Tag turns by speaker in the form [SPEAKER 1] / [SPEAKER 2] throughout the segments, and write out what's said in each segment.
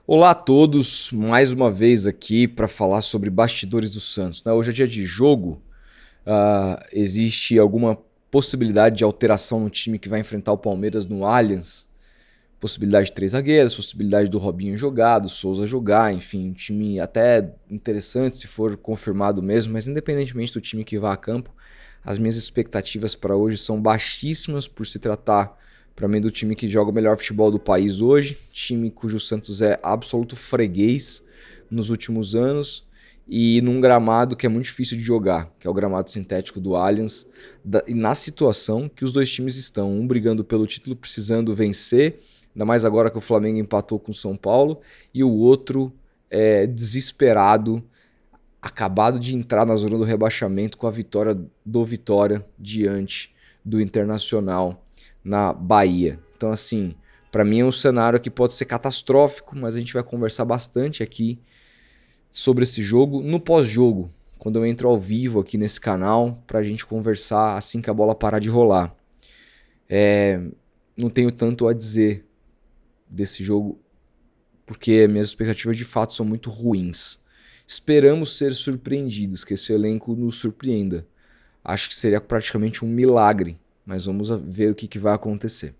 [SPEAKER 1] Olá a todos, mais uma vez aqui para falar sobre bastidores do Santos, né? Hoje é dia de jogo, existe alguma possibilidade de alteração no time que vai enfrentar o Palmeiras no Allianz? Possibilidade de 3 zagueiros, possibilidade do Robinho jogar, do Souza jogar, enfim, um time até interessante se for confirmado mesmo, mas independentemente do time que vá a campo, as minhas expectativas para hoje são baixíssimas por se tratar, para mim, do time que joga o melhor futebol do país hoje, time cujo Santos é absoluto freguês nos últimos anos e num gramado que é muito difícil de jogar, que é o gramado sintético do Allianz, e na situação que os dois times estão, um brigando pelo título, precisando vencer, ainda mais agora que o Flamengo empatou com o São Paulo, e o outro desesperado, acabado de entrar na zona do rebaixamento com a vitória do Vitória diante do Internacional na Bahia. Então, assim, para mim é um cenário que pode ser catastrófico, mas a gente vai conversar bastante aqui sobre esse jogo no pós-jogo, quando eu entro ao vivo aqui nesse canal, para a gente conversar assim que a bola parar de rolar. Não tenho tanto a dizer desse jogo, porque minhas expectativas de fato são muito ruins. Esperamos ser surpreendidos, que esse elenco nos surpreenda. Acho que seria praticamente um milagre, mas vamos ver o que vai acontecer.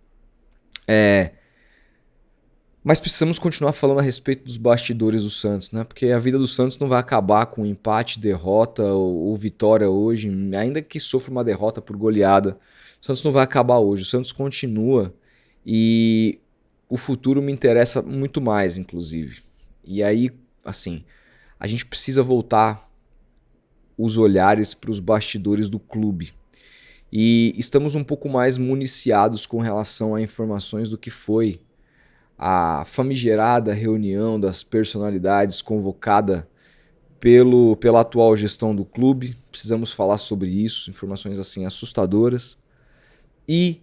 [SPEAKER 1] Mas precisamos continuar falando a respeito dos bastidores do Santos, né? Porque a vida do Santos não vai acabar com empate, derrota ou vitória hoje, ainda que sofra uma derrota por goleada. O Santos não vai acabar hoje, o Santos continua e o futuro me interessa muito mais, inclusive. E aí, assim, a gente precisa voltar os olhares para os bastidores do clube. E estamos um pouco mais municiados com relação a informações do que foi a famigerada reunião das personalidades convocada pela atual gestão do clube. Precisamos falar sobre isso, informações assim assustadoras. E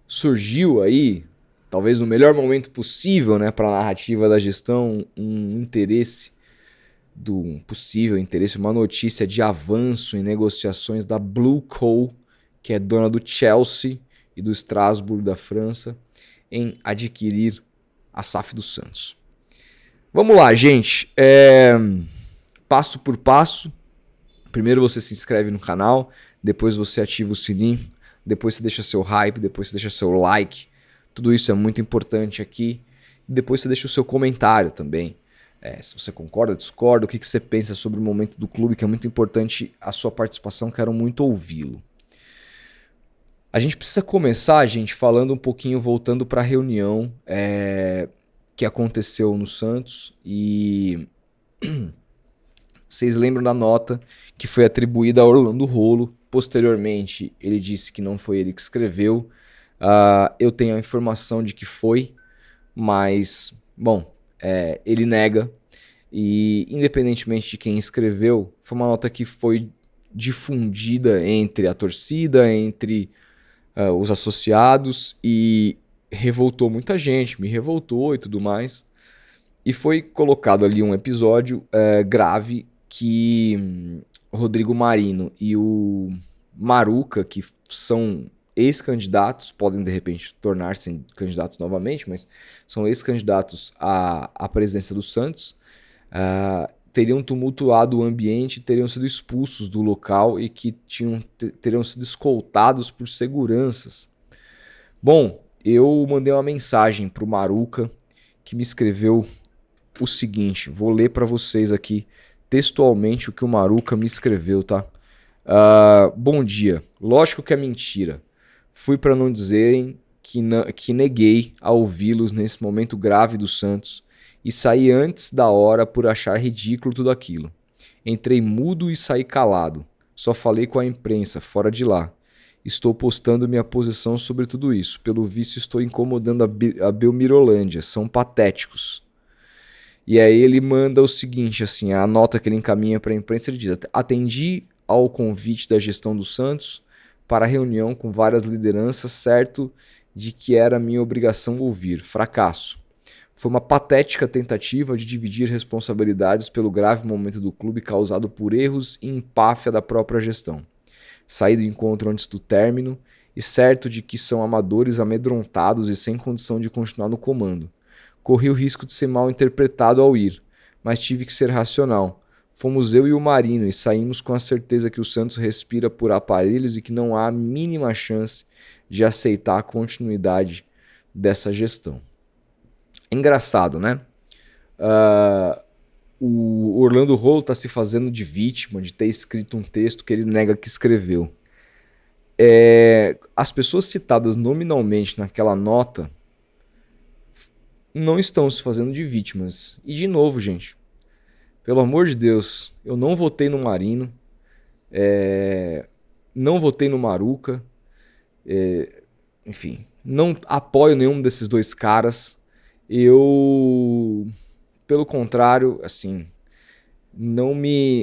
[SPEAKER 1] surgiu aí, talvez no melhor momento possível, né, para a narrativa da gestão, um interesse uma notícia de avanço em negociações da Blue Co, que é dona do Chelsea e do Strasbourg da França, em adquirir a SAF do Santos. Vamos lá, gente. Passo por passo. Primeiro você se inscreve no canal, depois você ativa o sininho, depois você deixa seu hype, depois você deixa seu like. Tudo isso é muito importante aqui. E depois você deixa o seu comentário também. Se você concorda, discorda, o que você pensa sobre o momento do clube, que é muito importante a sua participação, quero muito ouvi-lo. A gente precisa começar, gente, falando um pouquinho, voltando para a reunião que aconteceu no Santos. E vocês lembram da nota que foi atribuída a Orlando Rolo. Posteriormente, ele disse que não foi ele que escreveu. Eu tenho a informação de que foi, mas, bom, ele nega. E, independentemente de quem escreveu, foi uma nota que foi difundida entre a torcida, entre os associados, e revoltou muita gente, me revoltou e tudo mais. E foi colocado ali um episódio grave que Rodrigo Marino e o Maruca, que são ex-candidatos, podem de repente tornar-se candidatos novamente, mas são ex-candidatos à presidência do Santos, teriam tumultuado o ambiente, teriam sido expulsos do local e que teriam sido escoltados por seguranças. Bom, eu mandei uma mensagem para o Maruca, que me escreveu o seguinte, vou ler para vocês aqui textualmente o que o Maruca me escreveu, tá? Bom dia, lógico que é mentira. Fui para não dizerem que neguei a ouvi-los nesse momento grave do Santos e saí antes da hora por achar ridículo tudo aquilo. Entrei mudo e saí calado. Só falei com a imprensa, fora de lá. Estou postando minha posição sobre tudo isso. Pelo visto, estou incomodando a Belmirolândia. São patéticos. E aí ele manda o seguinte, assim, a nota que ele encaminha para a imprensa, ele diz: atendi ao convite da gestão do Santos para a reunião com várias lideranças, certo de que era minha obrigação ouvir. Fracasso. Foi uma patética tentativa de dividir responsabilidades pelo grave momento do clube causado por erros e empáfia da própria gestão. Saí do encontro antes do término e certo de que são amadores amedrontados e sem condição de continuar no comando. Corri o risco de ser mal interpretado ao ir, mas tive que ser racional. Fomos eu e o Marino e saímos com a certeza que o Santos respira por aparelhos e que não há a mínima chance de aceitar a continuidade dessa gestão. É engraçado, né? O Orlando Rolo está se fazendo de vítima de ter escrito um texto que ele nega que escreveu. As pessoas citadas nominalmente naquela nota não estão se fazendo de vítimas. E de novo, gente, pelo amor de Deus, eu não votei no Marino, não votei no Maruca, enfim, não apoio nenhum desses dois caras. Eu, pelo contrário, assim,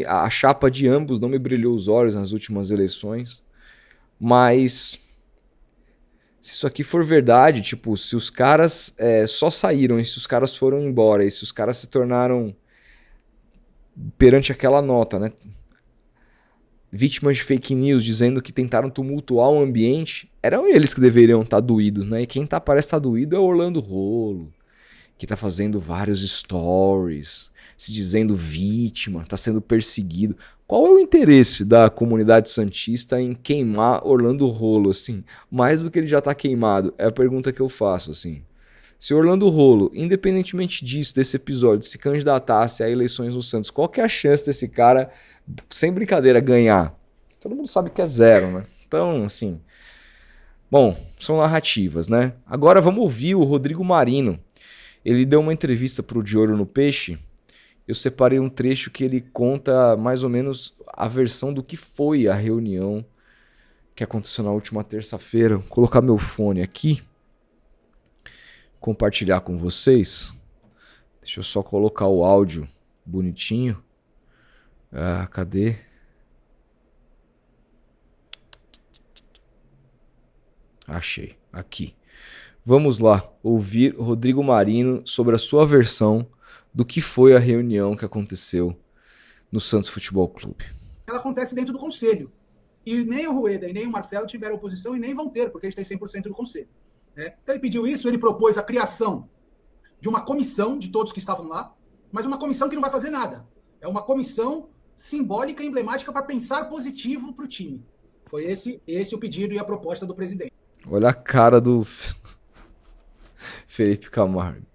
[SPEAKER 1] a chapa de ambos não me brilhou os olhos nas últimas eleições, mas se isso aqui for verdade, tipo, se os caras só saíram e se os caras foram embora e se os caras se tornaram, perante aquela nota, né, vítimas de fake news dizendo que tentaram tumultuar o ambiente, eram eles que deveriam estar doídos, né? E quem parece estar doído é o Orlando Rolo, que tá fazendo vários stories, se dizendo vítima, tá sendo perseguido. Qual é o interesse da comunidade santista em queimar Orlando Rolo, assim? Mais do que ele já tá queimado, é a pergunta que eu faço, assim. Se Orlando Rolo, independentemente disso, desse episódio, se candidatasse a eleições no Santos, qual que é a chance desse cara, sem brincadeira, ganhar? Todo mundo sabe que é zero, né? Então, assim... Bom, são narrativas, né? Agora vamos ouvir o Rodrigo Marino. Ele deu uma entrevista para o De Olho no Peixe. Eu separei um trecho que ele conta mais ou menos a versão do que foi a reunião que aconteceu na última terça-feira. Vou colocar meu fone aqui, compartilhar com vocês. Deixa eu só colocar o áudio bonitinho. Cadê? Achei, aqui. Vamos lá, ouvir Rodrigo Marino sobre a sua versão do que foi a reunião que aconteceu no Santos Futebol Clube.
[SPEAKER 2] Ela acontece dentro do conselho. E nem o Rueda e nem o Marcelo tiveram oposição e nem vão ter, porque eles têm 100% do conselho. Né? Então ele pediu isso, ele propôs a criação de uma comissão de todos que estavam lá, mas uma comissão que não vai fazer nada. É uma comissão simbólica e emblemática para pensar positivo para o time. Foi esse o pedido e a proposta do presidente.
[SPEAKER 1] Olha a cara do Felipe Camargo.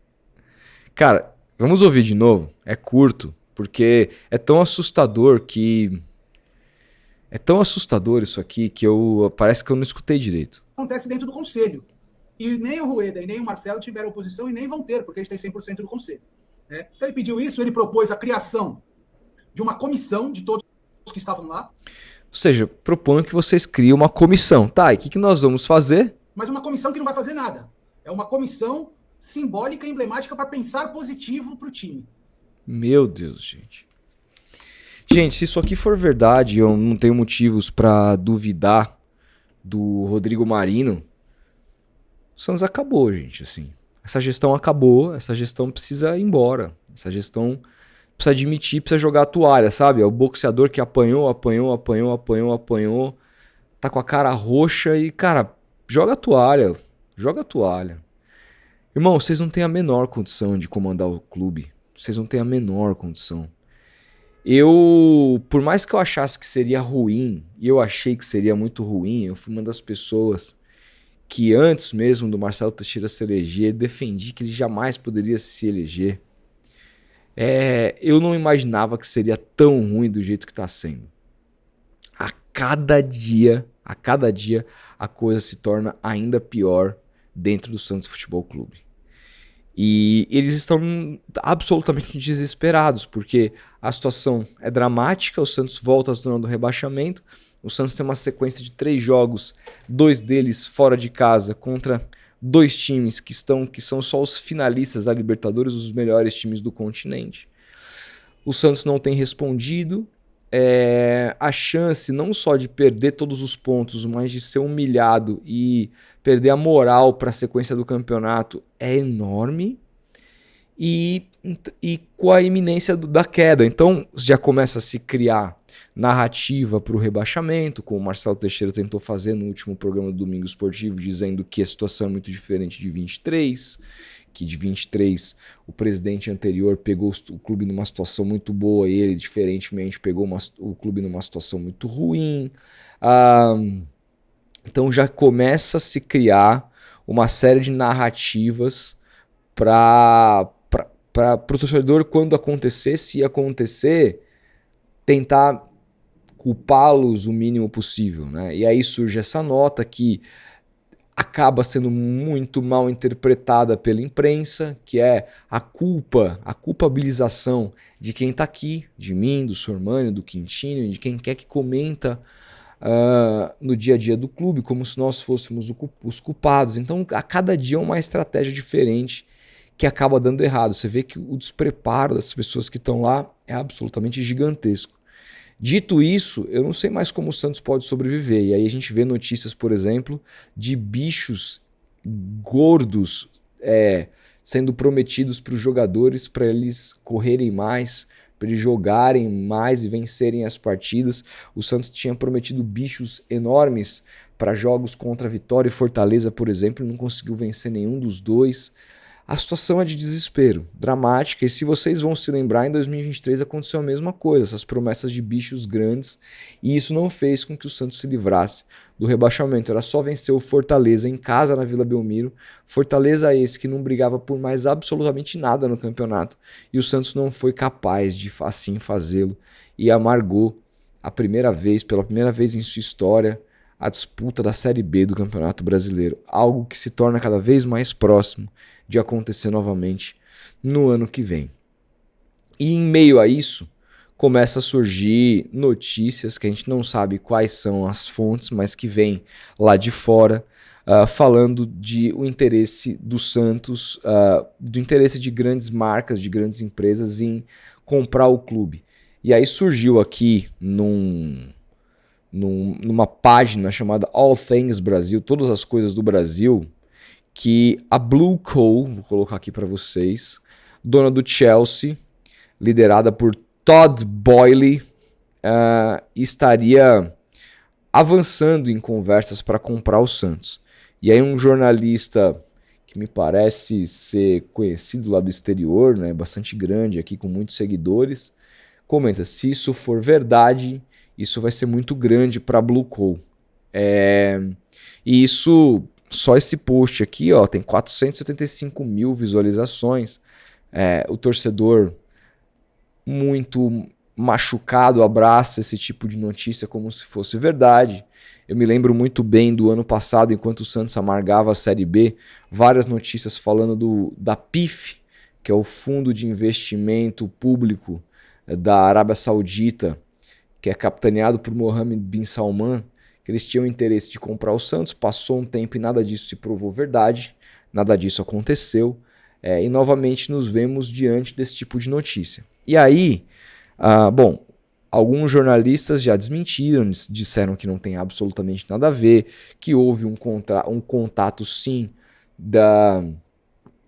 [SPEAKER 1] Cara, vamos ouvir de novo. É curto, porque é tão assustador que... É tão assustador isso aqui que parece que eu não escutei direito.
[SPEAKER 2] Acontece dentro do conselho. E nem o Rueda e nem o Marcelo tiveram oposição e nem vão ter, porque eles têm 100% do conselho. Né? Então ele pediu isso, ele propôs a criação de uma comissão de todos que estavam lá.
[SPEAKER 1] Ou seja, proponho que vocês criem uma comissão. Tá, e o que nós vamos fazer?
[SPEAKER 2] Mas uma comissão que não vai fazer nada. É uma comissão simbólica e emblemática para pensar positivo para o time.
[SPEAKER 1] Meu Deus, gente. Gente, se isso aqui for verdade, eu não tenho motivos para duvidar do Rodrigo Marino, o Santos acabou, gente, assim. Essa gestão acabou, essa gestão precisa ir embora. Essa gestão precisa admitir, precisa jogar a toalha, sabe? É o boxeador que apanhou, tá com a cara roxa e, cara, joga a toalha, joga a toalha. Irmão, vocês não têm a menor condição de comandar o clube. Vocês não têm a menor condição. Por mais que eu achasse que seria ruim, e eu achei que seria muito ruim, eu fui uma das pessoas que antes mesmo do Marcelo Teixeira se eleger, defendi que ele jamais poderia se eleger. Eu não imaginava que seria tão ruim do jeito que está sendo. A cada dia, a coisa se torna ainda pior dentro do Santos Futebol Clube. E eles estão absolutamente desesperados, porque a situação é dramática, o Santos volta à zona do rebaixamento, o Santos tem uma sequência de 3 jogos, 2 deles fora de casa, contra 2 times que são só os finalistas da Libertadores, os melhores times do continente. O Santos não tem respondido, a chance não só de perder todos os pontos, mas de ser humilhado e perder a moral para a sequência do campeonato é enorme, e com a iminência da queda. Então já começa a se criar narrativa para o rebaixamento, como o Marcelo Teixeira tentou fazer no último programa do Domingo Esportivo, dizendo que a situação é muito diferente de 23, que de 23 o presidente anterior pegou o clube numa situação muito boa e ele, diferentemente, pegou o clube numa situação muito ruim. Então já começa a se criar uma série de narrativas para o torcedor, quando acontecer, se acontecer, tentar culpá-los o mínimo possível, né? E aí surge essa nota que acaba sendo muito mal interpretada pela imprensa, que é a culpabilização de quem está aqui, de mim, do Sormani, do Quintino, de quem quer que comenta no dia a dia do clube, como se nós fôssemos os culpados. Então, a cada dia é uma estratégia diferente que acaba dando errado. Você vê que o despreparo das pessoas que estão lá é absolutamente gigantesco. Dito isso, eu não sei mais como o Santos pode sobreviver. E aí a gente vê notícias, por exemplo, de bichos gordos sendo prometidos para os jogadores para eles correrem mais, para eles jogarem mais e vencerem as partidas. O Santos tinha prometido bichos enormes para jogos contra Vitória e Fortaleza, por exemplo, e não conseguiu vencer nenhum dos dois. A situação é de desespero, dramática, e se vocês vão se lembrar, em 2023 aconteceu a mesma coisa, essas promessas de bichos grandes, e isso não fez com que o Santos se livrasse do rebaixamento. Era só vencer o Fortaleza em casa na Vila Belmiro, Fortaleza esse que não brigava por mais absolutamente nada no campeonato, e o Santos não foi capaz de assim fazê-lo, e amargou pela primeira vez em sua história, a disputa da Série B do Campeonato Brasileiro, algo que se torna cada vez mais próximo de acontecer novamente no ano que vem. E em meio a isso, começa a surgir notícias que a gente não sabe quais são as fontes, mas que vêm lá de fora, falando de o interesse do Santos, do interesse de grandes marcas, de grandes empresas em comprar o clube. E aí surgiu aqui numa página chamada All Things Brasil, todas as coisas do Brasil, que a Blue Co, vou colocar aqui para vocês, dona do Chelsea, liderada por Todd Boehly, estaria avançando em conversas para comprar o Santos. E aí um jornalista que me parece ser conhecido lá do exterior, né, bastante grande aqui, com muitos seguidores, comenta: se isso for verdade, isso vai ser muito grande para a Blue Co. E isso, só esse post aqui, ó, tem 475 mil visualizações. O torcedor muito machucado abraça esse tipo de notícia como se fosse verdade. Eu me lembro muito bem do ano passado, enquanto o Santos amargava a Série B, várias notícias falando da PIF, que é o Fundo de Investimento Público da Arábia Saudita, que é capitaneado por Mohammed bin Salman, que eles tinham interesse de comprar o Santos. Passou um tempo e nada disso se provou verdade, nada disso aconteceu, e novamente nos vemos diante desse tipo de notícia. E aí, alguns jornalistas já desmentiram, disseram que não tem absolutamente nada a ver, que houve um contato sim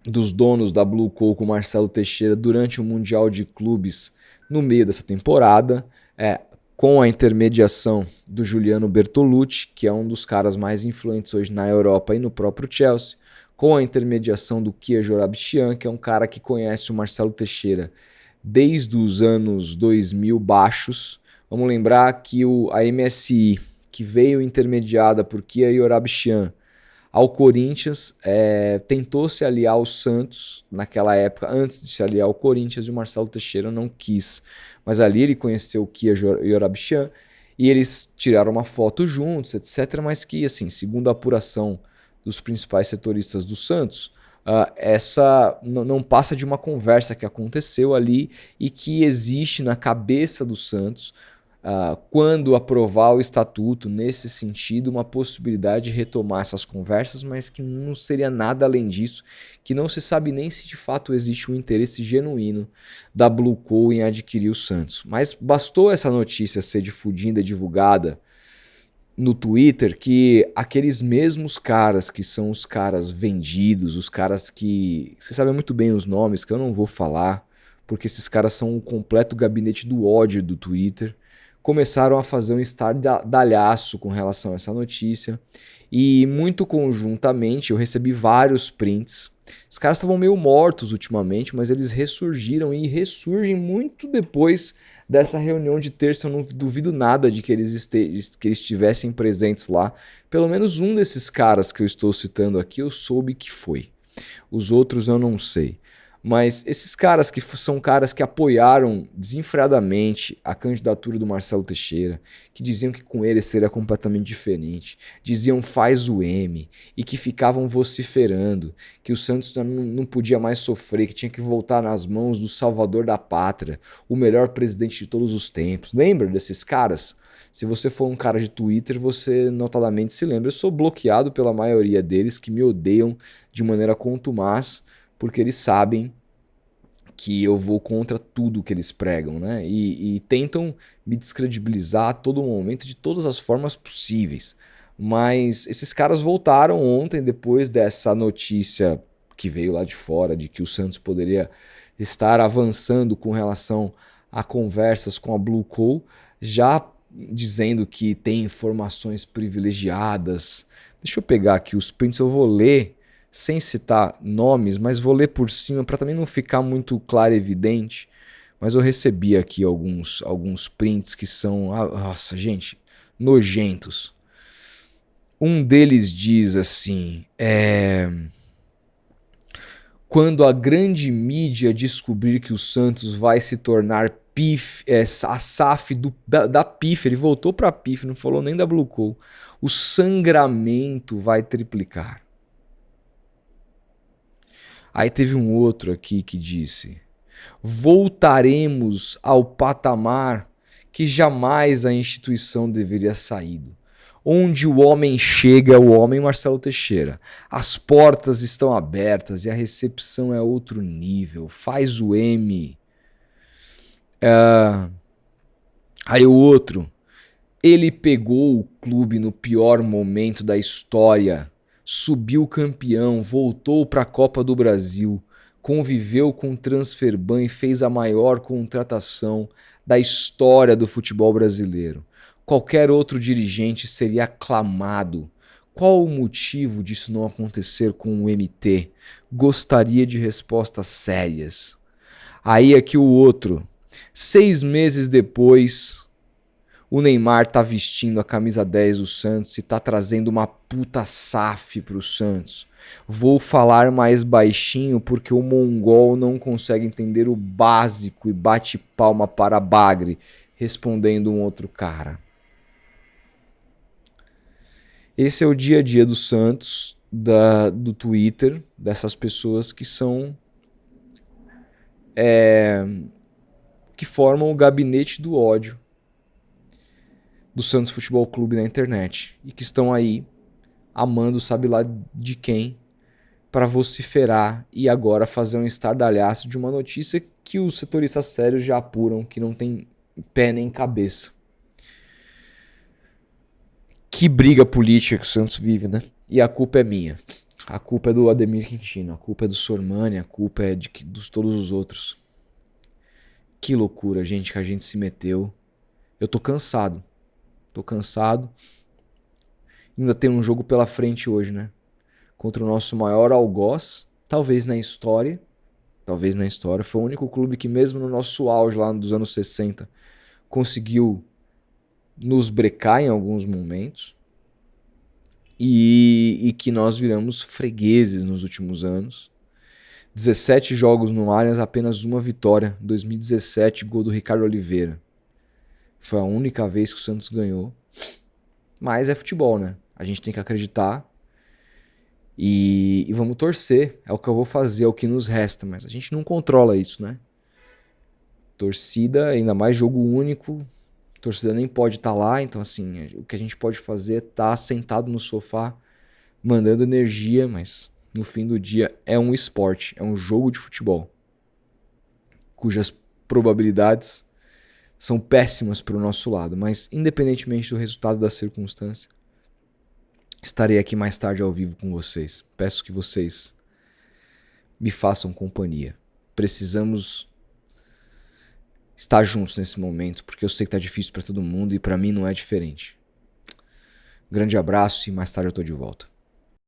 [SPEAKER 1] dos donos da Blue Co com Marcelo Teixeira durante o Mundial de Clubes no meio dessa temporada, com a intermediação do Juliano Bertolucci, que é um dos caras mais influentes hoje na Europa e no próprio Chelsea, com a intermediação do Kia Joorabchian, que é um cara que conhece o Marcelo Teixeira desde os anos 2000 baixos. Vamos lembrar que a MSI, que veio intermediada por Kia Joorabchian ao Corinthians, tentou se aliar ao Santos naquela época, antes de se aliar ao Corinthians, e o Marcelo Teixeira não quis. Mas ali ele conheceu o Kia Joorabchian e eles tiraram uma foto juntos, etc. Mas que, assim, segundo a apuração dos principais setoristas do Santos, essa não passa de uma conversa que aconteceu ali e que existe na cabeça do Santos, quando aprovar o estatuto, nesse sentido, uma possibilidade de retomar essas conversas, mas que não seria nada além disso, que não se sabe nem se de fato existe um interesse genuíno da Blue Co em adquirir o Santos. Mas bastou essa notícia ser difundida, divulgada no Twitter, que aqueles mesmos caras que são os caras vendidos, os caras que... Vocês sabem muito bem os nomes, que eu não vou falar, porque esses caras são um completo gabinete do ódio do Twitter, começaram a fazer um estardalhaço com relação a essa notícia. E muito conjuntamente eu recebi vários prints Os caras estavam meio mortos ultimamente, mas eles ressurgiram e ressurgem muito depois dessa reunião de terça. Eu não duvido nada de que eles estivessem presentes lá. Pelo menos um desses caras que eu estou citando aqui eu soube que foi. Os outros eu não sei. Mas esses caras que são caras que apoiaram desenfreadamente a candidatura do Marcelo Teixeira, que diziam que com ele seria completamente diferente, diziam faz o M, e que ficavam vociferando que o Santos não podia mais sofrer, que tinha que voltar nas mãos do salvador da pátria, o melhor presidente de todos os tempos. Lembra desses caras? Se você for um cara de Twitter, você notadamente se lembra. Eu sou bloqueado pela maioria deles que me odeiam de maneira contumaz, porque eles sabem que eu vou contra tudo que eles pregam, né? E tentam me descredibilizar a todo momento, de todas as formas possíveis. Mas esses caras voltaram ontem, depois dessa notícia que veio lá de fora, de que o Santos poderia estar avançando com relação a conversas com a Blue Co, já dizendo que tem informações privilegiadas. Deixa eu pegar aqui os prints, eu vou ler sem citar nomes, mas vou ler por cima para também não ficar muito claro e evidente. Mas eu recebi aqui alguns prints que são, nossa, gente, nojentos. Um deles diz assim, quando a grande mídia descobrir que o Santos vai se tornar PIF, a SAF da PIF, ele voltou para a PIF, não falou nem da Blue Co, o sangramento vai triplicar. Aí teve um outro aqui que disse: voltaremos ao patamar que jamais a instituição deveria saído. Onde o homem chega, o homem Marcelo Teixeira. As portas estão abertas e a recepção é outro nível. Faz o M. Aí o outro: ele pegou o clube no pior momento da história. Subiu campeão, voltou para a Copa do Brasil, conviveu com o Transferban e fez a maior contratação da história do futebol brasileiro. Qualquer outro dirigente seria aclamado. Qual o motivo disso não acontecer com o MT? Gostaria de respostas sérias. Aí aqui o outro. 6 meses depois, o Neymar tá vestindo a camisa 10 do Santos e tá trazendo uma puta SAF pro Santos. Vou falar mais baixinho porque o mongol não consegue entender o básico e bate palma para bagre, respondendo um outro cara. Esse é o dia a dia do Santos, do Twitter, dessas pessoas que são... que formam o gabinete do ódio do Santos Futebol Clube na internet e que estão aí amando sabe lá de quem para vociferar e agora fazer um estardalhaço de uma notícia que os setoristas sérios já apuram que não tem pé nem cabeça. Que briga política que o Santos vive, né? E a culpa é minha. A culpa é do Ademir Quintino, a culpa é do Sormani, a culpa é de todos os outros. Que loucura, gente, que a gente se meteu. Eu tô cansado. Tô cansado. Ainda tem um jogo pela frente hoje, né? Contra o nosso maior algoz, talvez na história. Talvez na história. Foi o único clube que mesmo no nosso auge lá dos anos 60 conseguiu nos brecar em alguns momentos. E que nós viramos fregueses nos últimos anos. 17 jogos no Allianz, apenas uma vitória. 2017, gol do Ricardo Oliveira. Foi a única vez que o Santos ganhou. Mas é futebol, né? A gente tem que acreditar. E vamos torcer. É o que eu vou fazer, é o que nos resta. Mas a gente não controla isso, né? Torcida, ainda mais jogo único. Torcida nem pode estar lá. Então, assim, o que a gente pode fazer é estar sentado no sofá, mandando energia. Mas no fim do dia é um esporte. É um jogo de futebol. Cujas probabilidades são péssimas para o nosso lado, mas independentemente do resultado da circunstância, estarei aqui mais tarde ao vivo com vocês. Peço que vocês me façam companhia. Precisamos estar juntos nesse momento, porque eu sei que está difícil para todo mundo e para mim não é diferente. Grande abraço e mais tarde eu estou de volta.